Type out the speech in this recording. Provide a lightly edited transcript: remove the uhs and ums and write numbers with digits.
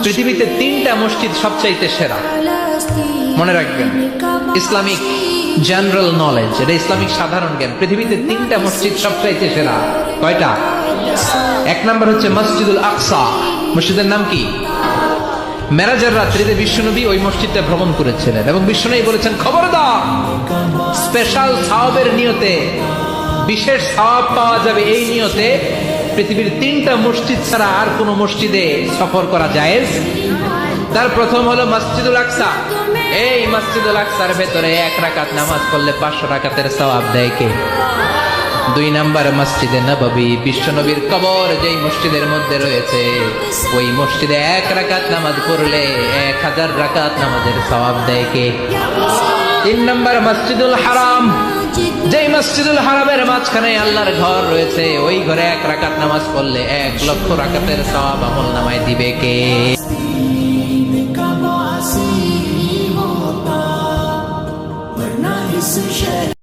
পৃথিবীতে 3টা মসজিদ সবচাইতে সেরা, মনে রাখবেন। ইসলামিক জেনারেল নলেজ, এটা ইসলামিক সাধারণ জ্ঞান। পৃথিবীতে 3টা মসজিদ সবচাইতে সেরা। কয়টা? 1 নাম্বার হচ্ছে মসজিদুল আকসা। মসজিদের নাম কি? মেরাজের রাত্রিতে বিশ্বনবী ওই মসজিদটা ভ্রমণ করেছিলেন এবং বিশ্বনবী বলেছেন, খবরদার, স্পেশাল সওয়াবের নিয়তে, বিশেষ সওয়াব পাওয়া যাবে এই নিয়তে পৃথিবীর 3টা মসজিদ ছাড়া আর কোন মসজিদে সফর করা জায়েজ। তার প্রথম হলো মসজিদুল আকসা। এই মসজিদুল আকসার ভেতরে 1 রাকাত নামাজ পড়লে 500 রাকাতের সওয়াব দেয় কে? 2 নাম্বার মসজিদে নববী, বিশ্বনবীর কবর যেই মসজিদের মধ্যে রয়েছে, ওই মসজিদে 1 রাকাত নামাজ পড়লে 1000 রাকাত নামাজের সওয়াব দেয় কে? 3 নাম্বার মসজিদুল হারাম, যেই মসজিদুল হারামের মাঝখানে আল্লাহর ঘর রয়েছে, ওই ঘরে 1 রাকাত নামাজ পড়লে 1 লক্ষ রাকাতের সওয়াব আমল নামায় দিবে কে?